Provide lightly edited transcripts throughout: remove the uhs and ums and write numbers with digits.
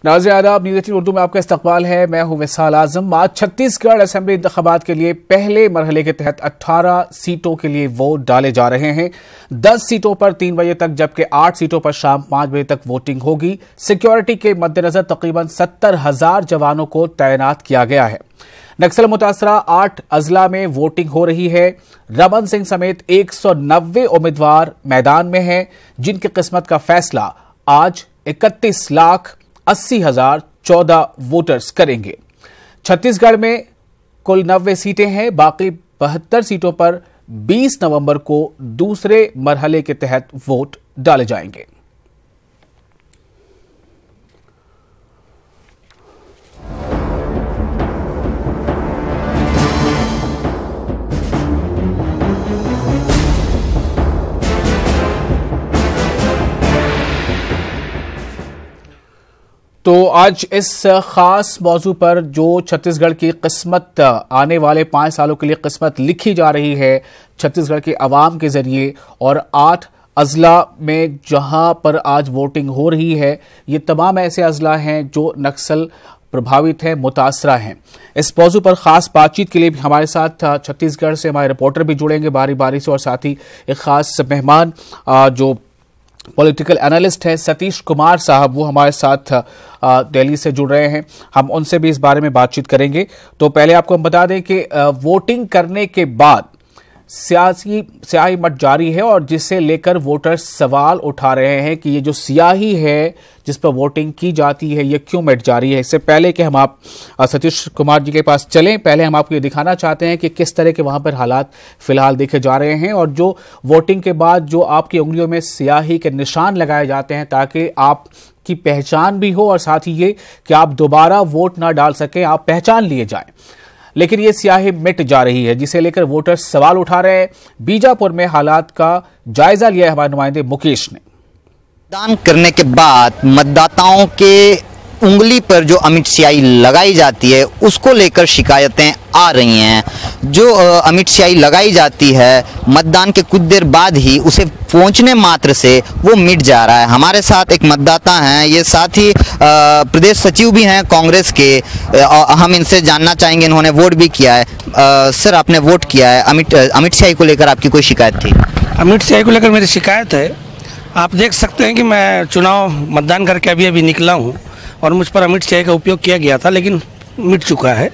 नाज़रीन आदाब, न्यूज़ 18 उर्दू में आपका इस्तकबाल है। मैं हूं विसाल आजम। आज छत्तीसगढ़ असेंबली इंतखाबात के लिए पहले मरहले के तहत 18 सीटों के लिए वोट डाले जा रहे हैं। 10 सीटों पर 3 बजे तक जबकि 8 सीटों पर शाम 5 बजे तक वोटिंग होगी। सिक्योरिटी के मद्देनजर तकरीबन 70,000 जवानों को तैनात किया गया है। नक्सल मुतासरा 8 अजला में वोटिंग हो रही है। रमन सिंह समेत 190 उम्मीदवार मैदान में हैं, जिनकी किस्मत का फैसला आज 31,80,014 वोटर्स करेंगे। छत्तीसगढ़ में कुल 90 सीटें हैं। बाकी 72 सीटों पर 20 नवंबर को दूसरे मरहले के तहत वोट डाले जाएंगे। तो आज इस खास मौजू पर जो छत्तीसगढ़ की किस्मत आने वाले 5 सालों के लिए किस्मत लिखी जा रही है छत्तीसगढ़ के अवाम के जरिए, और 8 अजला में जहां पर आज वोटिंग हो रही है, ये तमाम ऐसे अजला हैं जो नक्सल प्रभावित हैं, मुतासरा हैं। इस मौजू पर खास बातचीत के लिए हमारे साथ छत्तीसगढ़ से हमारे रिपोर्टर भी जुड़ेंगे बारी बारी से, और साथ ही एक खास मेहमान जो पॉलिटिकल एनालिस्ट है सतीश कुमार साहब, वो हमारे साथ दिल्ली से जुड़ रहे हैं। हम उनसे भी इस बारे में बातचीत करेंगे। तो पहले आपको हम बता दें कि वोटिंग करने के बाद स्याही मत जारी है, और जिसे लेकर वोटर्स सवाल उठा रहे हैं कि ये जो स्याही है जिस पर वोटिंग की जाती है ये क्यों मिट जा रही है। इससे पहले कि हम आप सतीश कुमार जी के पास चलें, पहले हम आपको ये दिखाना चाहते हैं कि किस तरह के वहां पर हालात फिलहाल देखे जा रहे हैं, और जो वोटिंग के बाद जो आपकी उंगलियों में स्याही के निशान लगाए जाते हैं ताकि आप की पहचान भी हो, और साथ ही ये कि आप दोबारा वोट ना डाल सकें, आप पहचान लिए जाएं। लेकिन ये स्याही मिट जा रही है, जिसे लेकर वोटर्स सवाल उठा रहे हैं। बीजापुर में हालात का जायजा लिया है हमारे नुमाइंदे मुकेश ने। मतदान करने के बाद मतदाताओं के उंगली पर जो अमिट स्याही लगाई जाती है उसको लेकर शिकायतें आ रही हैं। जो अमिट स्याही लगाई जाती है मतदान के कुछ देर बाद ही उसे पहुंचने मात्र से वो मिट जा रहा है। हमारे साथ एक मतदाता हैं, ये साथ ही प्रदेश सचिव भी हैं कांग्रेस के। हम इनसे जानना चाहेंगे, इन्होंने वोट भी किया है। सर, आपने वोट किया है, अमिट स्याही को लेकर आपकी कोई शिकायत थी? अमिट स्याही को लेकर मेरी शिकायत है। आप देख सकते हैं कि मैं चुनाव मतदान करके अभी निकला हूँ, और मुझ पर अमिट स्याही का उपयोग किया गया था, लेकिन मिट चुका है।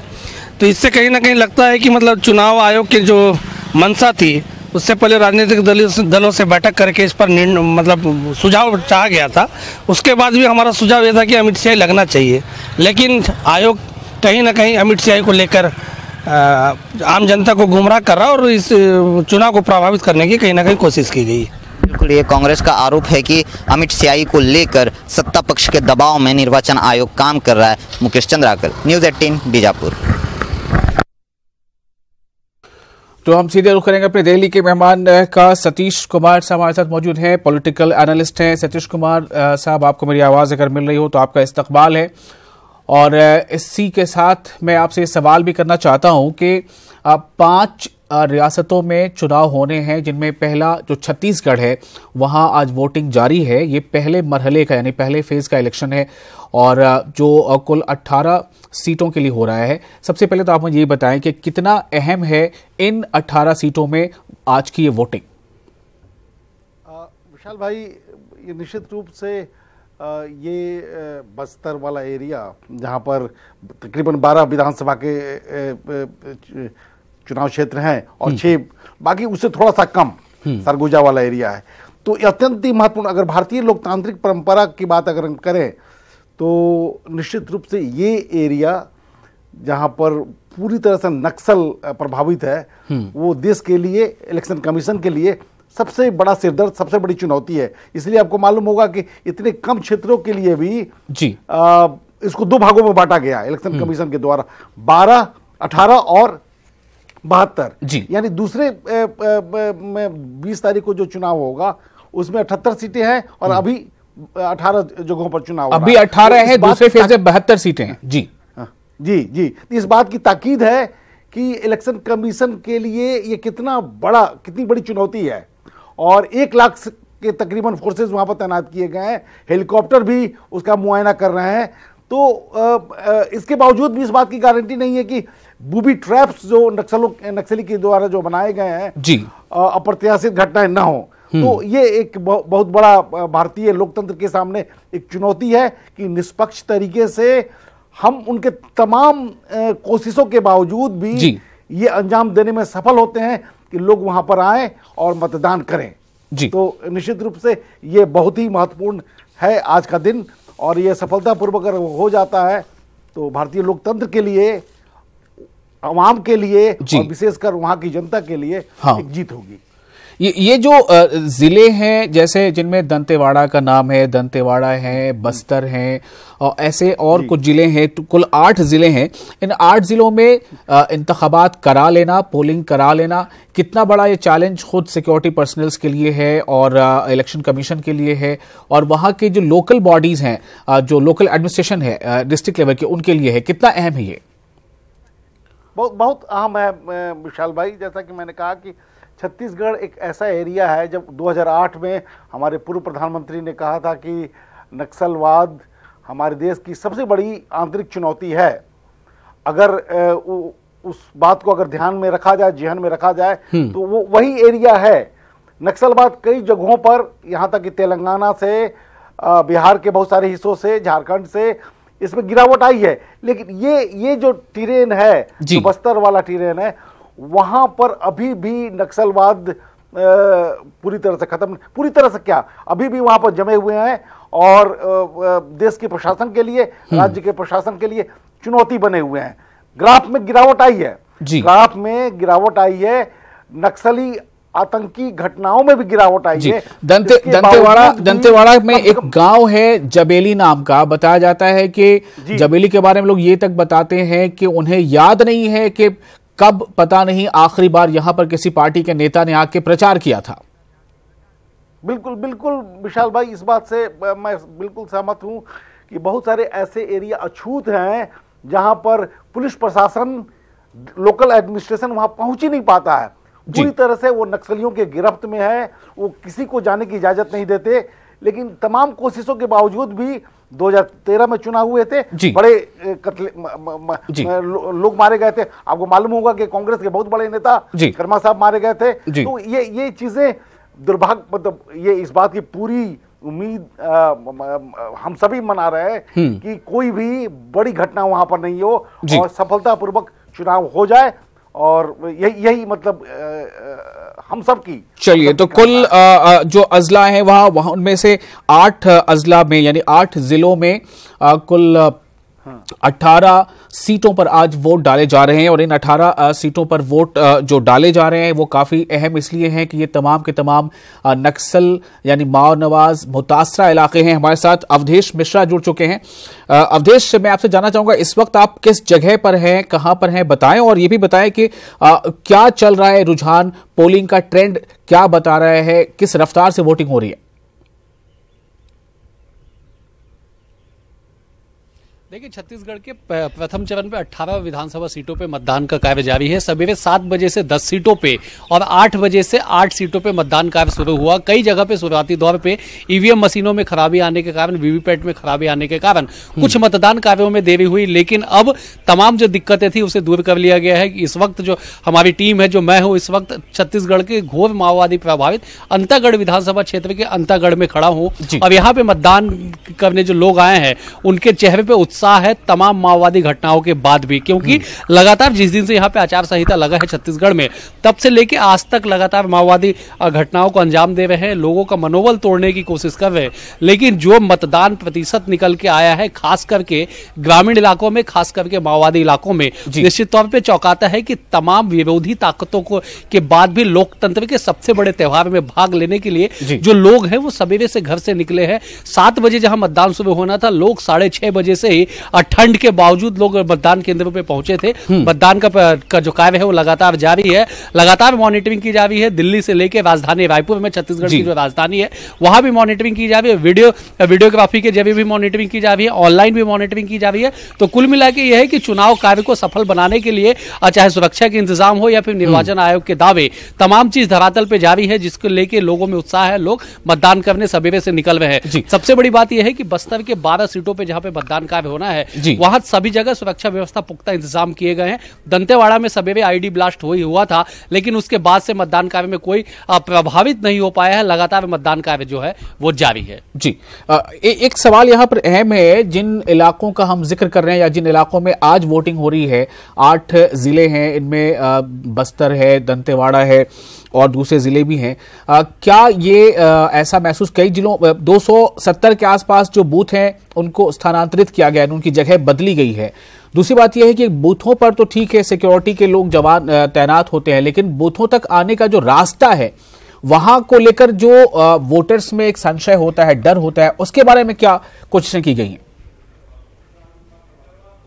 तो इससे कहीं ना कहीं लगता है कि मतलब चुनाव आयोग की जो मंशा थी, उससे पहले राजनीतिक दलों से बैठक करके इस पर मतलब सुझाव चाहा गया था। उसके बाद भी हमारा सुझाव ये था कि अमिट स्याही लगना चाहिए, लेकिन आयोग कहीं ना कहीं अमिट स्याही को लेकर आम जनता को गुमराह कर रहा, और इस चुनाव को प्रभावित करने की कहीं ना कहीं कोशिश की गई। बिल्कुल, ये कांग्रेस का आरोप है कि अमिट स्याही को लेकर सत्ता पक्ष के दबाव में निर्वाचन आयोग काम कर रहा है। मुकेश चंद्राकर, न्यूज़ 18 बीजापुर। तो हम सीधे रुख करेंगे अपने दिल्ली के मेहमान का। सतीश कुमार साहब हमारे साथ मौजूद हैं, पॉलिटिकल एनालिस्ट हैं। सतीश कुमार साहब, आपको मेरी आवाज़ अगर मिल रही हो तो आपका इस्तकबाल है, और इसी के साथ मैं आपसे सवाल भी करना चाहता हूं कि 5 रियासतों में चुनाव होने हैं, जिनमें पहला जो छत्तीसगढ़ है वहां आज वोटिंग जारी है। ये पहले मरहले का यानी पहले फेज का इलेक्शन है, और जो कुल 18 सीटों के लिए हो रहा है। सबसे पहले तो आप मुझे ये बताएं कि कितना अहम है इन 18 सीटों में आज की ये वोटिंग? विशाल भाई, ये निश्चित रूप से ये बस्तर वाला एरिया जहां पर तकरीबन 12 विधानसभा के चुनाव क्षेत्र हैं, और 6 बाकी उससे थोड़ा सा कम सरगुजा वाला एरिया है। तो अत्यंत ही महत्वपूर्ण, अगर भारतीय लोकतांत्रिक परंपरा की बात अगर हम करें तो निश्चित रूप से ये एरिया जहां पर पूरी तरह से नक्सल प्रभावित है, वो देश के लिए, इलेक्शन कमीशन के लिए सबसे बड़ा सिरदर्द, सबसे बड़ी चुनौती है। इसलिए आपको मालूम होगा कि इतने कम क्षेत्रों के लिए भी इसको 2 भागों में बांटा गया इलेक्शन कमीशन के द्वारा, 12, 18 और 72। यानी दूसरे 20 तारीख को जो चुनाव होगा उसमें 78 सीटें हैं, और अभी 18 जगहों पर चुनाव अभी 18 है, दूसरे फेज में 72 सीटें हैं। जी जी जी, इस बात की ताकीद है कि इलेक्शन कमीशन के लिए ये कितनी बड़ी चुनौती है। और 1 लाख के तकरीबन फोर्सेस वहां पर तैनात किए गए हैं, हेलीकॉप्टर भी उसका मुआयना कर रहे हैं। तो इसके बावजूद भी इस बात की गारंटी नहीं है कि बूबी ट्रैप्स जो नक्सली के द्वारा जो बनाए गए हैं जी अप्रत्याशित घटनाएं ना हो। तो ये एक बहुत बड़ा भारतीय लोकतंत्र के सामने एक चुनौती है कि निष्पक्ष तरीके से हम उनके तमाम कोशिशों के बावजूद भी ये अंजाम देने में सफल होते हैं कि लोग वहां पर आए और मतदान करें जी। तो निश्चित रूप से ये बहुत ही महत्वपूर्ण है आज का दिन, और ये सफलतापूर्वक अगर हो जाता है तो भारतीय लोकतंत्र के लिए, आवाम के लिए और विशेषकर वहां की जनता के लिए एक जीत होगी। ये जो जिले हैं जैसे जिनमें दंतेवाड़ा का नाम है, दंतेवाड़ा है, बस्तर है और ऐसे और कुछ जिले हैं, तो कुल 8 जिले हैं। इन 8 जिलों में इंतखाबात करा लेना, पोलिंग करा लेना, कितना बड़ा ये चैलेंज खुद सिक्योरिटी पर्सनल्स के लिए है और इलेक्शन कमीशन के लिए है, और वहां के जो लोकल बॉडीज हैं, जो लोकल एडमिनिस्ट्रेशन है डिस्ट्रिक्ट लेवल के, उनके लिए है, कितना अहम है ये? बहुत अहम है विशाल भाई। जैसा कि मैंने कहा कि छत्तीसगढ़ एक ऐसा एरिया है, जब 2008 में हमारे पूर्व प्रधानमंत्री ने कहा था कि नक्सलवाद हमारे देश की सबसे बड़ी आंतरिक चुनौती है, अगर उस बात को अगर ध्यान में रखा जाए, जेहन में रखा जाए, तो वो वही एरिया है। नक्सलवाद कई जगहों पर, यहाँ तक कि तेलंगाना से, बिहार के बहुत सारे हिस्सों से, झारखंड से इसमें गिरावट आई है, लेकिन ये जो टेरेन है, जो बस्तर वाला टेरेन है, वहां पर अभी भी नक्सलवाद पूरी तरह से खत्म, पूरी तरह से क्या, अभी भी वहां पर जमे हुए हैं और देश के प्रशासन के लिए, राज्य के प्रशासन के लिए चुनौती बने हुए हैं। ग्राफ में गिरावट आई है, ग्राफ में गिरावट आई है, नक्सली आतंकी घटनाओं में भी गिरावट आई है। दंतेवाड़ा में एक गांव है जबेली नाम का, बताया जाता है कि जबेली के बारे में लोग ये तक बताते हैं कि उन्हें याद नहीं है कि कब, पता नहीं आखिरी बार यहां पर किसी पार्टी के नेता ने आके प्रचार किया था। बिल्कुल बिल्कुल विशाल भाई, इस बात से मैं बिल्कुल सहमत हूं कि बहुत सारे ऐसे एरिया अछूत हैं जहां पर पुलिस प्रशासन, लोकल एडमिनिस्ट्रेशन वहां पहुंच ही नहीं पाता है, पूरी तरह से वो नक्सलियों के गिरफ्त में है, वो किसी को जाने की इजाजत नहीं देते। लेकिन तमाम कोशिशों के बावजूद भी 2013 में चुनाव हुए थे, बड़े लोग मारे गए थे। आपको मालूम होगा कि कांग्रेस के बहुत बड़े नेता कर्मा साहब मारे गए थे। तो ये चीजें दुर्भाग्य, मतलब ये इस बात की पूरी उम्मीद हम सभी मना रहे हैं कि कोई भी बड़ी घटना वहां पर नहीं हो और सफलतापूर्वक चुनाव हो जाए, और यही मतलब हम सब की। चलिए, तो कुल जो अजला है वहां उनमें से 8 अजला में, यानी 8 जिलों में कुल 18 सीटों पर आज वोट डाले जा रहे हैं, और इन 18 सीटों पर वोट जो डाले जा रहे हैं वो काफी अहम इसलिए हैं कि ये तमाम के तमाम नक्सल यानी माओ नवाज मुतासरा इलाके हैं। हमारे साथ अवधेश मिश्रा जुड़ चुके हैं। अवधेश, मैं आपसे जानना चाहूंगा इस वक्त आप किस जगह पर हैं, कहां पर हैं, बताएं, और ये भी बताएं कि क्या चल रहा है रुझान, पोलिंग का ट्रेंड क्या बता रहा है, किस रफ्तार से वोटिंग हो रही है? देखिए, छत्तीसगढ़ के प्रथम चरण पे 18 विधानसभा सीटों पे मतदान का कार्य जारी है। सवेरे 7 बजे से 10 सीटों पे और 8 बजे से 8 सीटों पे मतदान कार्य शुरू हुआ। कई जगह पे शुरुआती दौर पे ईवीएम मशीनों में खराबी आने के कारण, वीवीपैट में खराबी आने के कारण कुछ मतदान कार्यों में देरी हुई, लेकिन अब तमाम जो दिक्कतें थी उसे दूर कर लिया गया है। इस वक्त जो हमारी टीम है, जो मैं हूँ, इस वक्त छत्तीसगढ़ के घोर माओवादी प्रभावित अंतागढ़ विधानसभा क्षेत्र के अंतागढ़ में खड़ा हूँ, और यहाँ पे मतदान करने जो लोग आए हैं उनके चेहरे पे उत्साह है तमाम माओवादी घटनाओं के बाद भी, क्योंकि लगातार जिस दिन से यहाँ पे आचार संहिता लगा है छत्तीसगढ़ में, तब से लेके आज तक लगातार माओवादी घटनाओं को अंजाम दे रहे हैं, लोगों का मनोबल तोड़ने की कोशिश कर रहे हैं। लेकिन जो मतदान प्रतिशत निकल के आया है, खास करके ग्रामीण इलाकों में, खास करके माओवादी इलाकों में, निश्चित तौर पर चौंकाता है कि तमाम विरोधी ताकतों को के बाद भी लोकतंत्र के सबसे बड़े त्योहार में भाग लेने के लिए जो लोग हैं वो सवेरे से घर से निकले हैं। 7 बजे जहां मतदान शुरू होना था, लोग 6:30 बजे से ही ठंड के बावजूद लोग मतदान केंद्रों पे पहुंचे थे। मतदान का जो कार्य है वो लगातार जारी है, लगातार मॉनिटरिंग की जा रही है। दिल्ली से लेकर राजधानी रायपुर में, छत्तीसगढ़ की जो राजधानी है, वहां भी मॉनिटरिंग की जा रही है। वीडियोग्राफी के जरिए भी मॉनिटरिंग की जा रही है, ऑनलाइन भी मॉनिटरिंग की जा रही है। तो कुल मिला के यह है कि चुनाव कार्य को सफल बनाने के लिए चाहे सुरक्षा के इंतजाम हो या फिर निर्वाचन आयोग के दावे, तमाम चीज धरातल पे जारी है, जिसको लेके लोगों में उत्साह है, लोग मतदान करने सवेरे से निकल रहे हैं। सबसे बड़ी बात यह है कि बस्तर के 12 सीटों पर जहां पे मतदान कार्य हो होना है, वहां सभी जगह सुरक्षा व्यवस्था पुख्ता इंतजाम किए गए हैं। दंतेवाड़ा में सवेरे आईडी ब्लास्ट हुआ था, लेकिन उसके बाद से मतदान कार्य में कोई प्रभावित नहीं हो पाया है। लगातार मतदान कार्य जो है वो जारी है। जी, एक सवाल यहां पर अहम है, जिन इलाकों का हम जिक्र कर रहे हैं या जिन इलाकों में आज वोटिंग हो रही है, 8 जिले हैं, इनमें बस्तर है, दंतेवाड़ा है और दूसरे जिले भी हैं। क्या ये ऐसा महसूस, कई जिलों 270 के आसपास जो बूथ हैं उनको स्थानांतरित किया गया है, उनकी जगह बदली गई है। दूसरी बात यह है कि बूथों पर तो ठीक है सिक्योरिटी के लोग जवान तैनात होते हैं, लेकिन बूथों तक आने का जो रास्ता है वहां को लेकर जो वोटर्स में एक संशय होता है, डर होता है, उसके बारे में क्या कोशिशें की गई हैं?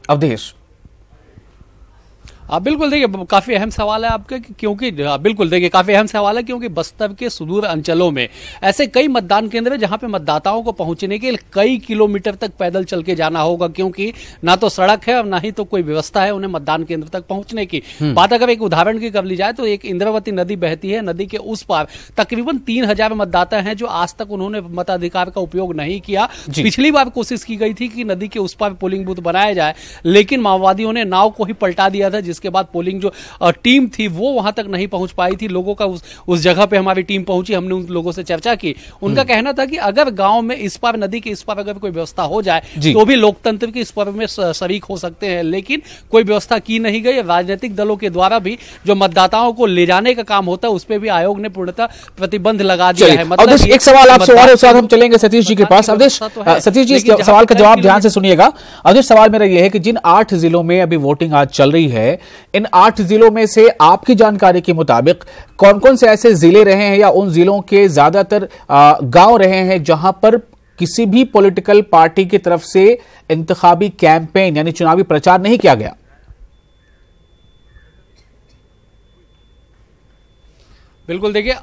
अवधेश। बिल्कुल देखिए, काफी अहम सवाल है आपका, क्योंकि बिल्कुल देखिए काफी अहम सवाल है, क्योंकि बस्तर के सुदूर अंचलों में ऐसे कई मतदान केंद्र हैं जहां पे मतदाताओं को पहुंचने के लिए कई किलोमीटर तक पैदल चल के जाना होगा, क्योंकि ना तो सड़क है और ना ही तो कोई व्यवस्था है उन्हें मतदान केंद्र तक पहुंचने की। बात अगर एक उदाहरण की कर ली जाए तो एक इंद्रावती नदी बहती है, नदी के उस पार तकरीबन 3000 मतदाता हैं जो आज तक उन्होंने मताधिकार का उपयोग नहीं किया। पिछली बार कोशिश की गई थी कि नदी के उस पार पोलिंग बूथ बनाया जाए, लेकिन माओवादियों ने नाव को ही पलटा दिया था, जिसके बाद पोलिंग जो टीम थी वो वहां तक नहीं पहुंच पाई थी। लोगों का उस जगह पे हमारी टीम पहुंची, हमने उन लोगों से चर्चा की। उनका कहना था कि अगर गांव में इस पार, नदी के इस पार अगर कोई व्यवस्था हो जाए तो भी लोकतंत्र के इस पर्व में शरीक हो सकते हैं, लेकिन कोई व्यवस्था की नहीं गई। राजनीतिक दलों के द्वारा भी जो मतदाताओं को ले जाने का काम होता है उस पर भी आयोग ने पूर्णतः प्रतिबंध लगा दिया है। मतलब एक सवाल आपसे और उसके बाद हम चलेंगे सतीश जी के पास। अवधेश, सतीश जी इस सवाल का जवाब ध्यान से सुनिएगा। अवधेश, सवाल मेरा यह है कि जिन 8 जिलों में अभी वोटिंग आज चल रही है, इन 8 जिलों में से आपकी जानकारी के मुताबिक कौन कौन से ऐसे जिले रहे हैं या उन जिलों के ज्यादातर गांव रहे हैं जहां पर किसी भी पॉलिटिकल पार्टी की तरफ से इंतखाबी कैंपेन यानी चुनावी प्रचार नहीं किया गया? बिल्कुल देखिए,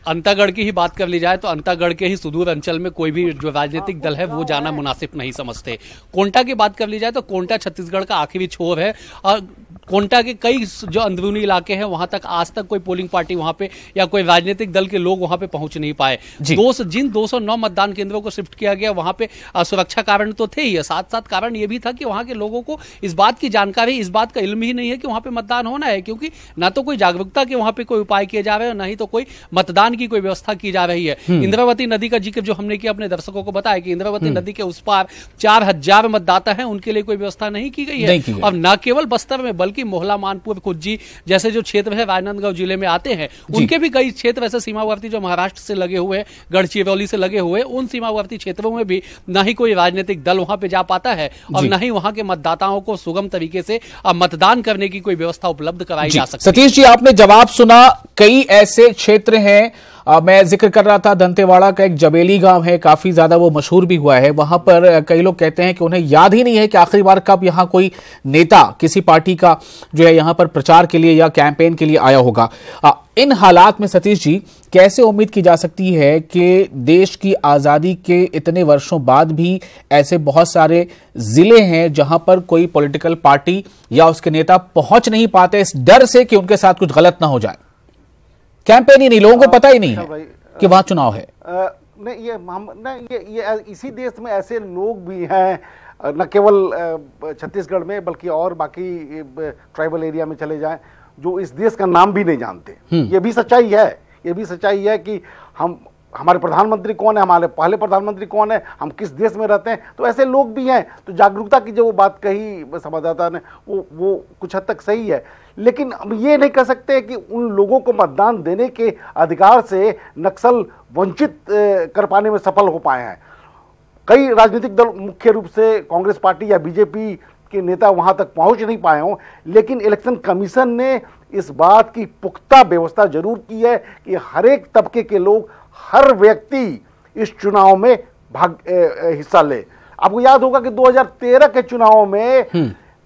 अंतागढ़ की ही बात कर ली जाए तो अंतागढ़ के ही सुदूर अंचल में कोई भी जो राजनीतिक दल है वो जाना मुनासिब नहीं समझते। कोंटा की बात कर ली जाए तो कोंटा छत्तीसगढ़ का आखिरी छोर है और कोंटा के कई जो अंदरूनी इलाके हैं वहां तक आज तक कोई पोलिंग पार्टी वहां पे या कोई राजनीतिक दल के लोग वहां पे पहुंच नहीं पाए। जिन 209 मतदान केंद्रों को शिफ्ट किया गया वहां पे सुरक्षा कारण तो थे ही, साथ साथ कारण ये भी था कि वहां के लोगों को इस बात की जानकारी, इस बात का इल्म ही नहीं है कि वहां पे मतदान होना है, क्योंकि ना तो कोई जागरूकता के वहां पे कोई उपाय किए जा रहे हैं, ना ही तो कोई मतदान की कोई व्यवस्था की जा रही है। इंद्रावती नदी का जिक्र जो हमने किया, अपने दर्शकों को बताया कि इंद्रावती नदी के उस पार 4000 मतदाता हैं, उनके लिए कोई व्यवस्था नहीं की गई है। और न केवल बस्तर में बल्कि मोहला, मानपुर, खुज्जी जैसे जो क्षेत्र है राजनांदगांव जिले में आते हैं, उनके भी कई क्षेत्र ऐसे सीमावर्ती जो महाराष्ट्र से लगे हुए, गढ़चिरौली से लगे हुए, उन सीमावर्ती क्षेत्रों में भी न ही कोई राजनीतिक दल वहां पे जा पाता है और न ही वहां के मतदाताओं को सुगम तरीके से मतदान करने की कोई व्यवस्था उपलब्ध कराई जा सकती है। सतीश जी, आपने जवाब सुना। कई ऐसे क्षेत्र हैं, मैं जिक्र कर रहा था दंतेवाड़ा का एक जबेली गांव है, काफी ज्यादा वो मशहूर भी हुआ है। वहां पर कई लोग कहते हैं कि उन्हें याद ही नहीं है कि आखिरी बार कब यहां कोई नेता किसी पार्टी का जो है यहां पर प्रचार के लिए या कैंपेन के लिए आया होगा। इन हालात में सतीश जी, कैसे उम्मीद की जा सकती है कि देश की आजादी के इतने वर्षों बाद भी ऐसे बहुत सारे जिले हैं जहां पर कोई पॉलिटिकल पार्टी या उसके नेता पहुंच नहीं पाते इस डर से कि उनके साथ कुछ गलत ना हो जाए? कैंपेन ही नहीं, लोगों को पता ही नहीं है कि वहां चुनाव है। ये इसी देश में ऐसे लोग भी हैं, न केवल छत्तीसगढ़ में बल्कि और बाकी ट्राइबल एरिया में चले जाएं, जो इस देश का नाम भी नहीं जानते। ये भी सच्चाई है, ये भी सच्चाई है कि हमारे प्रधानमंत्री कौन है, हमारे पहले प्रधानमंत्री कौन है, हम किस देश में रहते हैं, तो ऐसे लोग भी हैं। तो जागरूकता की जो वो बात कही संवाददाता ने वो कुछ हद तक सही है, लेकिन अब ये नहीं कह सकते कि उन लोगों को मतदान देने के अधिकार से नक्सल वंचित कर पाने में सफल हो पाए हैं। कई राजनीतिक दल, मुख्य रूप से कांग्रेस पार्टी या बीजेपी के नेता वहां तक पहुंच नहीं पाए हों, लेकिन इलेक्शन कमीशन ने इस बात की पुख्ता व्यवस्था जरूर की है कि हर एक तबके के लोग, हर व्यक्ति इस चुनाव में हिस्सा ले। आपको याद होगा कि 2013 के चुनाव में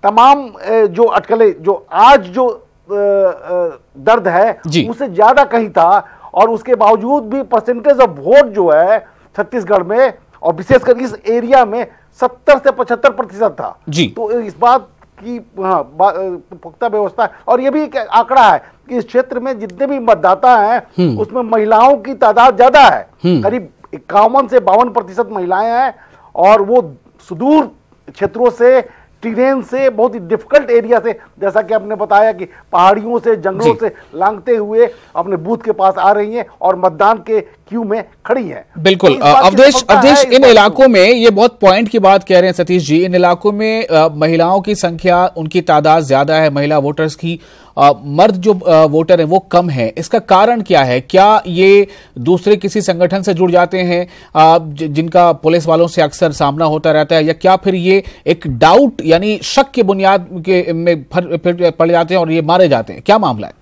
तमाम जो अटकलें, जो आज जो दर्द है उससे ज्यादा कहीं था, और उसके बावजूद भी परसेंटेज ऑफ वोट जो है छत्तीसगढ़ में और विशेषकर इस एरिया में 70 से 75% था। तो इस बात की पुख्ता व्यवस्था, और ये भी एक आंकड़ा है कि इस क्षेत्र में जितने भी मतदाता हैं उसमें महिलाओं की तादाद ज्यादा है, करीब 51 से 52% महिलाएं हैं, और वो सुदूर क्षेत्रों से, टेरेन से, बहुत ही डिफिकल्ट एरिया से, जैसा कि आपने बताया कि पहाड़ियों से, जंगलों से लांघते हुए अपने बूथ के पास आ रही हैं और मतदान के क्यू में खड़ी हैं। बिल्कुल। अवधेश, इन इलाकों में, ये बहुत पॉइंट की बात कह रहे हैं सतीश जी, इन इलाकों में महिलाओं की संख्या, उनकी तादाद ज्यादा है, महिला वोटर्स की, मर्द जो वोटर हैं वो कम है। इसका कारण क्या है? क्या ये दूसरे किसी संगठन से जुड़ जाते हैं जिनका पुलिस वालों से अक्सर सामना होता रहता है, या क्या फिर ये एक डाउट यानी शक के बुनियाद में पड़ जाते हैं और ये मारे जाते हैं? क्या मामला है?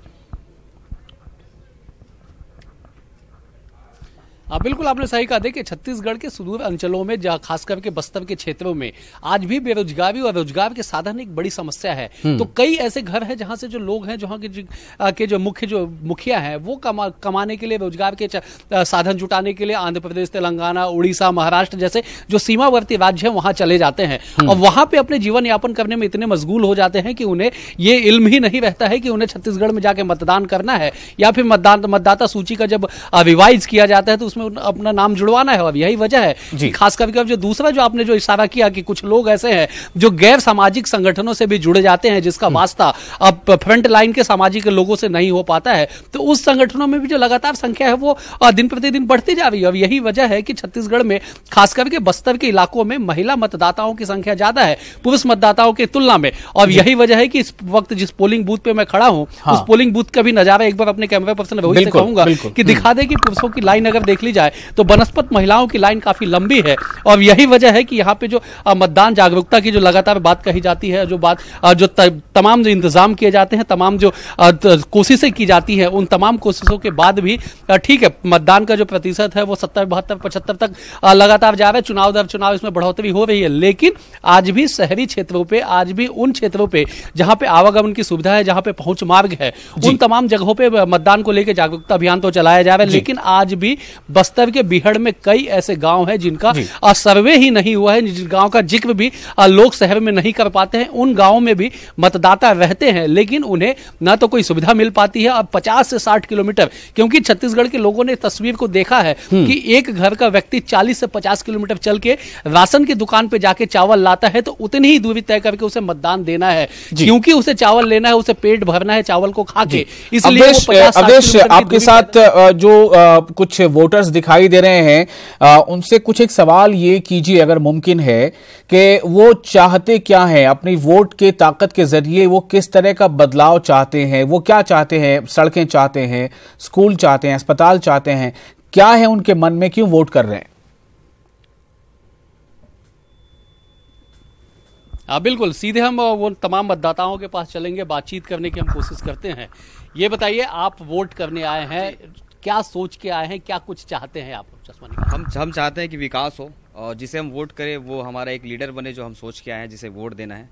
बिल्कुल आपने सही कहा। देखिए, छत्तीसगढ़ के सुदूर अंचलों में, खास करके बस्तर के क्षेत्रों में आज भी बेरोजगारी और रोजगार के साधन एक बड़ी समस्या है। तो कई ऐसे घर हैं जहां से जो लोग हैं, जहां के जो मुखिया हैं, वो कमाने के लिए, रोजगार के साधन जुटाने के लिए आंध्र प्रदेश, तेलंगाना, उड़ीसा, महाराष्ट्र जैसे जो सीमावर्ती राज्य हैं वहां चले जाते हैं और वहां पे अपने जीवन यापन करने में इतने मशगूल हो जाते हैं कि उन्हें ये इल्म ही नहीं रहता है कि उन्हें छत्तीसगढ़ में जाके मतदान करना है, या फिर मतदाता सूची का जब रिवाइज किया जाता है तो उसमें अपना नाम जुड़वाना है। और यही वजह है कि खास करके जो दूसरा जो आपने जो इशारा किया कि कुछ लोग ऐसे हैं जो गैर सामाजिक संगठनों से भी जुड़े जाते हैं, जिसका वास्ता अब फ्रंट लाइन के सामाजिक लोगों से नहीं हो पाता है, तो उस संगठनों में भी जो लगातार संख्या है वो दिन प्रतिदिन बढ़ती जा रही है। और यही वजह है कि छत्तीसगढ़ में खास करके बस्तर के इलाकों में महिला मतदाताओं की संख्या ज्यादा है पुरुष मतदाताओं की तुलना में। और यही वजह है कि इस वक्त जिस पोलिंग बूथ पे मैं खड़ा हूं, उस पोलिंग बूथ का भी नजारा एक बार अपने कैमरा पर्सन रोहित से कहूंगा कि दिखा दे कि पुरुषों की लाइन अगर देख ली जाए तो बनस्पत महिलाओं की लाइन काफी लंबी है। और यही वजह है कि यहाँ पे जो मतदान जागरूकता की जो लगातार बात कही जाती है, जो तमाम जो इंतजाम किए जाते हैं, तमाम जो कोशिशें की जाती हैं, उन तमाम कोशिशों के बाद भी ठीक है, मतदान का जो प्रतिशत है वो 70, 72, 75 तक लगातार जा रहा है। चुनाव दर चुनाव इसमें बढ़ोतरी हो रही है, लेकिन आज भी शहरी क्षेत्रों पे, आज भी उन क्षेत्रों पे जहां पे आवागमन की सुविधा है, जहां पे पहुंच मार्ग है, उन तमाम जगहों पे मतदान को लेकर जागरूकता अभियान तो चलाया जा रहा है। लेकिन आज भी बस्तर के बिहड़ में कई ऐसे गांव हैं जिनका सर्वे ही नहीं हुआ है, जिन गांव का जिक्र भी लोग शहर में नहीं कर पाते हैं। उन गांवों में भी मतदाता रहते हैं, लेकिन उन्हें ना तो कोई सुविधा मिल पाती है। अब 50 से 60 किलोमीटर, क्योंकि छत्तीसगढ़ के लोगों ने तस्वीर को देखा है कि एक घर का व्यक्ति 40 से 50 किलोमीटर चल के राशन की दुकान पे जाके चावल लाता है, तो उतनी ही दूरी तय करके उसे मतदान देना है, क्योंकि उसे चावल लेना है, उसे पेट भरना है चावल को खा के। इसलिए अवधेश, आपके साथ जो कुछ वोटर्स दिखाई दे रहे हैं, उनसे कुछ एक सवाल ये कीजिए अगर मुमकिन है कि वो चाहते क्या हैं अपनी वोट के ताकत के जरिए, वो किस तरह का बदलाव चाहते हैं, वो क्या चाहते हैं? सड़कें चाहते हैं, स्कूल चाहते हैं, अस्पताल चाहते हैं, क्या है उनके मन में, क्यों वोट कर रहे हैं? बिल्कुल, सीधे हम वो तमाम मतदाताओं के पास चलेंगे, बातचीत करने की हम कोशिश करते हैं। ये बताइए, आप वोट करने आए हैं, क्या सोच के आए हैं, क्या कुछ चाहते हैं आप? हम चाहते हैं कि विकास हो और जिसे हम वोट करें वो हमारा एक लीडर बने, जो हम सोच के आए हैं, जिसे वोट देना है।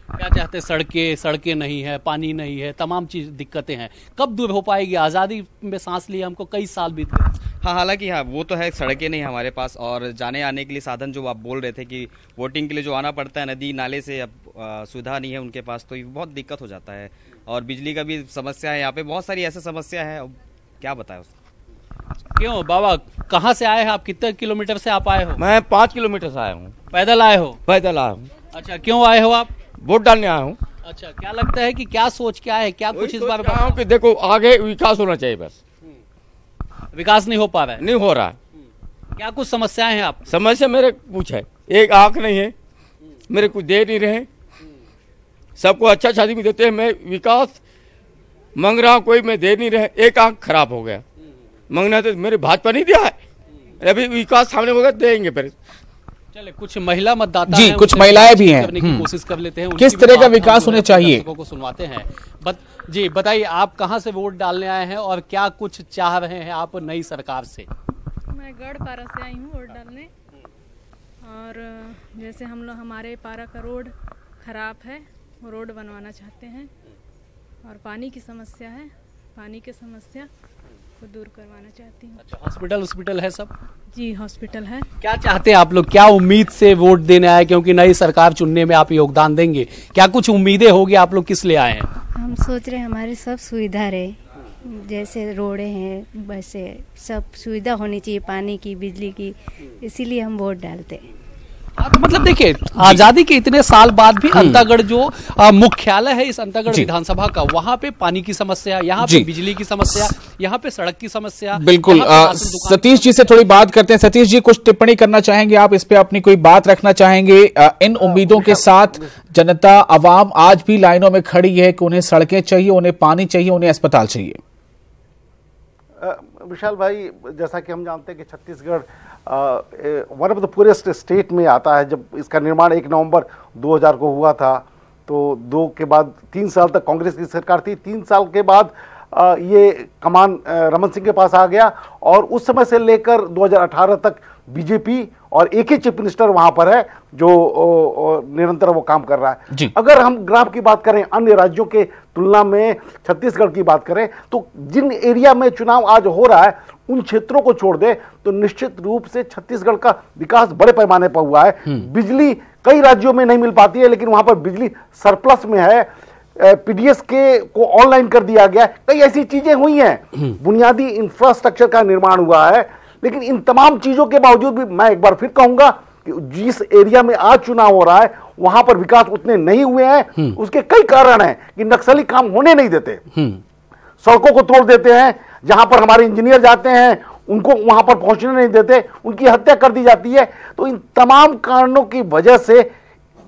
क्या चाहते हैं? सड़कें नहीं है, पानी नहीं है, तमाम चीज दिक्कतें हैं, कब दूर हो पाएगी? आज़ादी में सांस लिए हमको कई साल बीत गए। हाँ, हालांकि हाँ, वो तो है, सड़कें नहीं हमारे पास, और जाने आने के लिए साधन जो आप बोल रहे थे कि वोटिंग के लिए जो आना पड़ता है नदी नाले से, अब सुविधा नहीं है उनके पास, तो बहुत दिक्कत हो जाता है। और बिजली का भी समस्या है यहाँ पे, बहुत सारी ऐसी समस्या है, अब क्या बताएं उसको। क्यों बाबा, कहाँ से आए हैं आप? कितने किलोमीटर से आप आए हो? मैं 5 किलोमीटर से आया हूँ। पैदल आए हो? पैदल आया हूँ। अच्छा, क्यों आए हो आप? वोट डालने आया हूँ। अच्छा, क्या लगता है कि क्या सोच के आए हैं, क्या कुछ इस बार? कि देखो, आगे विकास होना चाहिए, बस विकास नहीं हो पा रहा है। नहीं हो रहा है। क्या कुछ समस्याएं हैं आप? समस्या मेरे कुछ है, एक आंख नहीं है, मेरे कुछ दे नहीं रहे, सबको अच्छा शादी भी देते हैं, मैं विकास मांग रहा हूँ, कोई मैं दे नहीं रहे, एक आंख खराब हो गया, मांगना तो मेरे भाजपा नहीं दिया है, अभी विकास सामने होगा देंगे फिर। चले, कुछ महिला मतदाता जी, कुछ महिलाएं भी हैं, करने की कोशिश कर लेते हैं, किस तरह का विकास होने चाहिए को सुनवाते हैं। जी बताइए, आप कहां से वोट डालने आए हैं और क्या कुछ चाह रहे हैं आप नई सरकार से? मैं गढ़पारा से आई हूँ वोट डालने, और जैसे हमारे पारा का रोड खराब है, वो रोड बनवाना चाहते हैं, और पानी की समस्या है, पानी की समस्या को दूर करवाना चाहती हूँ। अच्छा, हॉस्पिटल है सब? जी, हॉस्पिटल है। क्या चाहते हैं आप लोग, क्या उम्मीद से वोट देने आए, क्योंकि नई सरकार चुनने में आप योगदान देंगे, क्या कुछ उम्मीदें होगी? आप लोग किस लिए आए हैं? हम सोच रहे हैं हमारे सब सुविधा रहे, जैसे रोडें हैं, वैसे सब सुविधा होनी चाहिए, पानी की, बिजली की, इसीलिए हम वोट डालते हैं। तो मतलब देखिए, आजादी के इतने साल बाद भी अंतागढ़ जो मुख्यालय है इस अंतागढ़ विधानसभा का, वहां पे पानी की समस्या, यहाँ पे बिजली की समस्या, यहाँ पे सड़क की समस्या। बिल्कुल। सतीश जी से थोड़ी बात करते हैं। सतीश जी, कुछ टिप्पणी करना चाहेंगे आप इस पे, अपनी कोई बात रखना चाहेंगे? इन उम्मीदों के साथ जनता, आवाम आज भी लाइनों में खड़ी है कि उन्हें सड़कें चाहिए, उन्हें पानी चाहिए, उन्हें अस्पताल चाहिए। विशाल भाई, जैसा कि हम जानते हैं कि Chhattisgarh one of the purest state में आता है। जब इसका निर्माण 1 नवंबर 2000 को हुआ था, तो 2 के बाद 3 साल तक कांग्रेस की सरकार थी। 3 साल के बाद ये कमान रमन सिंह के पास आ गया और उस समय से लेकर 2018 तक बीजेपी और एक ही चीफ मिनिस्टर वहां पर है जो निरंतर वो काम कर रहा है। अगर हम ग्राफ की बात करें, अन्य राज्यों के तुलना में छत्तीसगढ़ की बात करें, तो जिन एरिया में चुनाव आज हो रहा है उन क्षेत्रों को छोड़ दे तो निश्चित रूप से छत्तीसगढ़ का विकास बड़े पैमाने पर हुआ है। बिजली कई राज्यों में नहीं मिल पाती है, लेकिन वहां पर बिजली सरप्लस में है। पीडीएस के को ऑनलाइन कर दिया गया। कई ऐसी चीजें हुई हैं, बुनियादी इंफ्रास्ट्रक्चर का निर्माण हुआ है। लेकिन इन तमाम चीजों के बावजूद भी मैं एक बार फिर कहूंगा कि जिस एरिया में आज चुनाव हो रहा है वहां पर विकास उतने नहीं हुए हैं। उसके कई कारण हैं कि नक्सली काम होने नहीं देते, सड़कों को तोड़ देते हैं, जहां पर हमारे इंजीनियर जाते हैं उनको वहां पर पहुंचने नहीं देते, उनकी हत्या कर दी जाती है। तो इन तमाम कारणों की वजह से,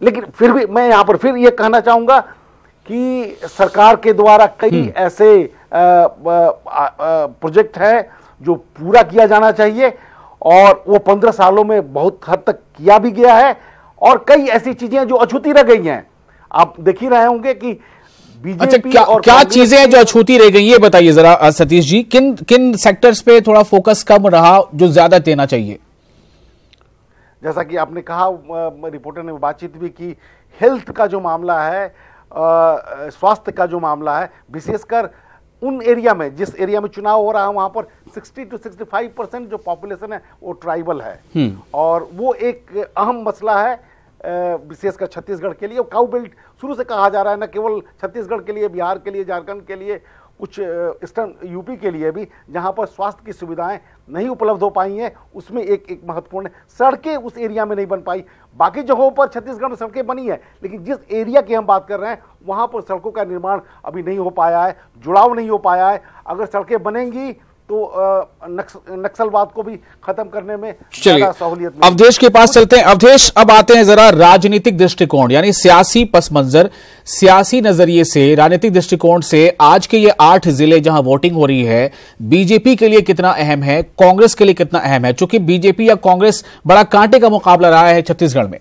लेकिन फिर भी मैं यहां पर फिर यह कहना चाहूंगा कि सरकार के द्वारा कई ऐसे प्रोजेक्ट है जो पूरा किया जाना चाहिए और वो 15 सालों में बहुत हद तक किया भी गया है। और कई ऐसी चीजें जो अछूती रह गई हैं। आप देख ही रहे होंगे कि बीजेपी क्या चीजें हैं जो अछूती रह गई, ये बताइए जरा सतीश जी। किन सेक्टर्स पे थोड़ा फोकस कम रहा जो ज्यादा देना चाहिए? जैसा कि आपने कहा, रिपोर्टर ने बातचीत भी की, हेल्थ का जो मामला है, स्वास्थ्य का जो मामला है, विशेषकर उन एरिया में, जिस एरिया में चुनाव हो रहा है वहां पर 60 to 65% जो पॉपुलेशन है वो ट्राइबल है और वो एक अहम मसला है विशेषकर छत्तीसगढ़ के लिए। काऊ बेल्ट शुरू से कहा जा रहा है, न केवल छत्तीसगढ़ के लिए, बिहार के लिए, झारखंड के लिए, कुछ ईस्टर्न यूपी के लिए भी, जहां पर स्वास्थ्य की सुविधाएं नहीं उपलब्ध हो पाई हैं, उसमें एक महत्वपूर्ण है। सड़कें उस एरिया में नहीं बन पाई। बाकी जगहों पर छत्तीसगढ़ में सड़कें बनी है, लेकिन जिस एरिया की हम बात कर रहे हैं वहां पर सड़कों का निर्माण अभी नहीं हो पाया है, जुड़ाव नहीं हो पाया है। अगर सड़कें बनेंगी तो नक्सलवाद को भी खत्म करने में ज्यादा सहूलियत मिलेगी। अवधेश के पास चलते हैं। अवधेश, अब आते हैं जरा राजनीतिक दृष्टिकोण, यानी सियासी पस मंजर, सियासी नजरिए से, राजनीतिक दृष्टिकोण से आज के ये 8 जिले जहां वोटिंग हो रही है, बीजेपी के लिए कितना अहम है, कांग्रेस के लिए कितना अहम है? चूंकि बीजेपी या कांग्रेस बड़ा कांटे का मुकाबला रहा है छत्तीसगढ़ में।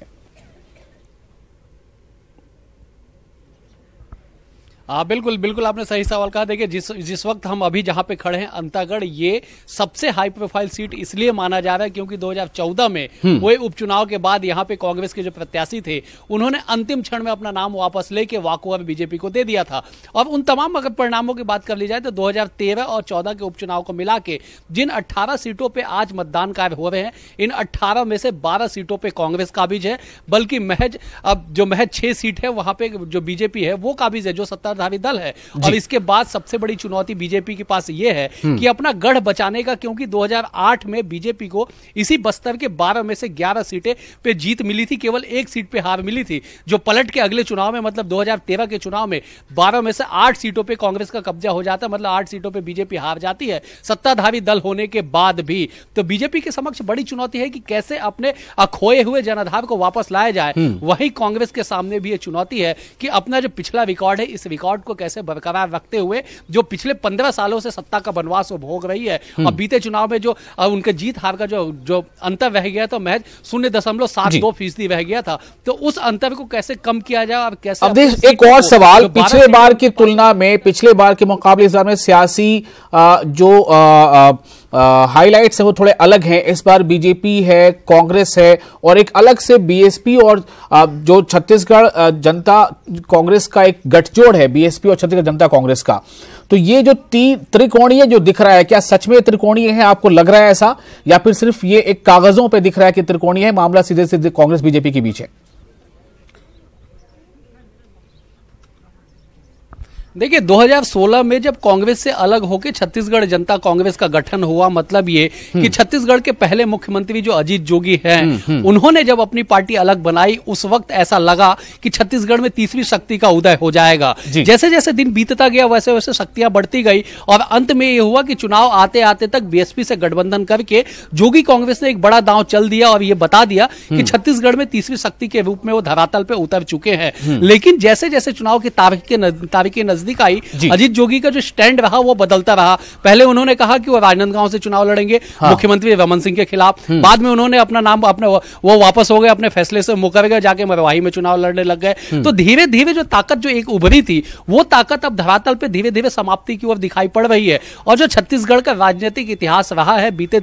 बिल्कुल बिल्कुल, आपने सही सवाल कहा। देखिए, जिस वक्त हम अभी जहां पे खड़े हैं, अंतागढ़, ये सबसे हाई प्रोफाइल सीट इसलिए माना जा रहा है क्योंकि 2014 में हुए उपचुनाव के बाद यहां पे कांग्रेस के जो प्रत्याशी थे उन्होंने अंतिम क्षण में अपना नाम वापस लेके वाकओवर बीजेपी को दे दिया था। और उन तमाम अगर परिणामों की बात कर ली जाए तो 2013 और 14 के उपचुनाव को मिला के जिन 18 सीटों पर आज मतदान कार्य हो रहे हैं, इन 18 में से 12 सीटों पर कांग्रेस काबिज है, बल्कि महज 6 सीट है वहां पे जो बीजेपी है वो काबिज है, जो सत्ताधारी दल है। और इसके बाद सबसे बड़ी चुनौती बीजेपी के पास यह है कि अपना गढ़ बचाने का, क्योंकि 2008 में बीजेपी को इसी बस्तर के 12 में से 11 सीटें पे जीत मिली थी, केवल 1 सीट पे हार मिली थी, जो पलट के अगले चुनाव में, मतलब 2013 के चुनाव में 12 में से 8 सीटों पे कांग्रेस का कब्जा हो जाता है, मतलब 8 सीटों पे बीजेपी हार जाती है सत्ताधारी दल होने के बाद भी। तो बीजेपी के समक्ष बड़ी चुनौती है कि कैसे अपने खोए हुए जनाधार को वापस लाया जाए। वहीं कांग्रेस के सामने भी यह चुनौती है कि अपना जो पिछला रिकॉर्ड है, इस रिकॉर्ड को कैसे बरकरार रखते हुए, जो पिछले 15 सालों से सत्ता का बनवास भोग रही है, और बीते चुनाव में जो उनके जीत हार का जो अंतर रह गया था, महज 0.72% रह गया था, तो उस अंतर को कैसे कम किया जाए और कैसे। अब एक और सवाल, पिछले बार की तुलना में, पिछले बार के मुकाबले इस बार में सियासी जो हाइलाइट्स हैं वो थोड़े अलग हैं। इस बार बीजेपी है, कांग्रेस है और एक अलग से बीएसपी और जो छत्तीसगढ़ जनता कांग्रेस का एक गठजोड़ है, बीएसपी और छत्तीसगढ़ जनता कांग्रेस का। तो ये जो त्रिकोणीय जो दिख रहा है, क्या सच में त्रिकोणीय है? आपको लग रहा है ऐसा, या फिर सिर्फ ये एक कागजों पे दिख रहा है कि त्रिकोणीय है, मामला सीधे सीधे कांग्रेस बीजेपी के बीच है? देखिए 2016 में जब कांग्रेस से अलग होकर छत्तीसगढ़ जनता कांग्रेस का गठन हुआ, मतलब ये कि छत्तीसगढ़ के पहले मुख्यमंत्री जो अजीत जोगी हैं, उन्होंने जब अपनी पार्टी अलग बनाई, उस वक्त ऐसा लगा कि छत्तीसगढ़ में तीसरी शक्ति का उदय हो जाएगा। जैसे जैसे दिन बीतता गया वैसे वैसे शक्तियां बढ़ती गई और अंत में ये हुआ कि चुनाव आते आते तक बीएसपी से गठबंधन करके जोगी कांग्रेस ने एक बड़ा दांव चल दिया और ये बता दिया कि छत्तीसगढ़ में तीसरी शक्ति के रूप में वो धरातल पे उतर चुके हैं। लेकिन जैसे जैसे चुनाव की तारीख नजदीक आई, अजीत जोगी का जो स्टैंड रहा वो बदलता रहा। पहले उन्होंने कहा कि वो राजनांदगांव से चुनाव लड़ेंगे मुख्यमंत्री रमन सिंह के खिलाफ, बाद में उन्होंने अपना नाम वो वापस हो गए, अपने फैसले से मुकर गए, जाके मरवाही में चुनाव लड़ने लग गए। तो धीरे धीरे जो ताकत जो एक उभरी थी, वो ताकत अब धरातल पे धीरे धीरे समाप्ति की ओर दिखाई पड़ रही है। और जो छत्तीसगढ़ का राजनीतिक इतिहास रहा है बीते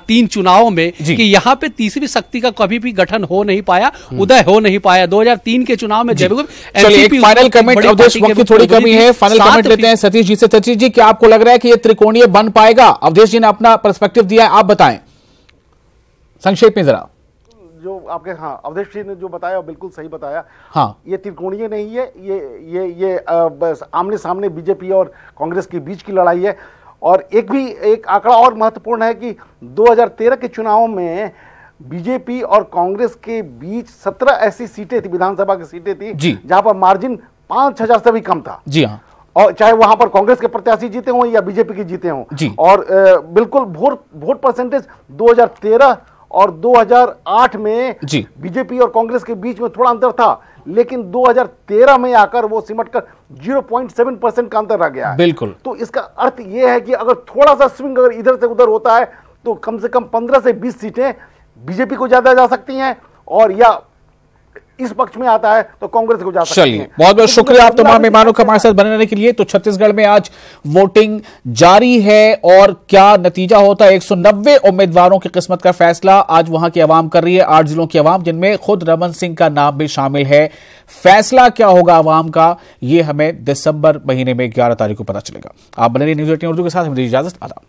3 चुनावों में कि यहाँ पे तीसरी शक्ति का कभी भी गठन हो नहीं पाया, उदय हो नहीं पाया। 2003 के चुनाव में जरूर फाइनल कमेंट, अवधेश वक्त की थोड़ी कमी है, फाइनल कमेंट लेते हैं सतीश जी से। सतीश जी, क्या आपको लग रहा है कि ये त्रिकोणीय बन पाएगा? अवधेश जी ने अपना पर्सपेक्टिव दिया है, आप बताएं संक्षेप में जरा। जो आपके अवधेश जी ने जो बताया बिल्कुल सही बताया। ये त्रिकोणीय नहीं है, ये आमने सामने बीजेपी और कांग्रेस के बीच की लड़ाई है। और एक आंकड़ा और महत्वपूर्ण है कि 2013 के चुनाव में बीजेपी और कांग्रेस के बीच 17 ऐसी सीटें थी, विधानसभा की सीटें थी जहां पर मार्जिन 5,000 से भी कम था। जी हाँ। और चाहे वहां पर कांग्रेस के प्रत्याशी जीते हों या बीजेपी के जीते हों। और बिल्कुल वोट परसेंटेज 2013 और 2008 में बीजेपी और कांग्रेस के बीच में थोड़ा अंतर था, लेकिन 2013 में आकर वो सिमटकर 0.7% का अंतर रह गया है। बिल्कुल। तो इसका अर्थ यह है कि अगर थोड़ा सा स्विंग अगर इधर से उधर होता है तो कम से कम 15 से 20 सीटें बीजेपी को ज्यादा जा सकती हैं, और या इस पक्ष में आता है तो कांग्रेस को जा सकती है। चलिए, बहुत बहुत शुक्रिया आप तमाम मेहमानों का हमारे साथ बने रहने के लिए। तो छत्तीसगढ़ में आज वोटिंग जारी है और क्या नतीजा होता है, 190 उम्मीदवारों की किस्मत का फैसला आज वहां की आवाम कर रही है, 8 जिलों की आवाम, जिनमें खुद रमन सिंह का नाम भी शामिल है। फैसला क्या होगा आवाम का, यह हमें दिसंबर महीने में 11 तारीख को पता चलेगा। आप बने रहिए न्यूज़ 18 उर्दू के साथ। मेरी इजाजत, आदाब।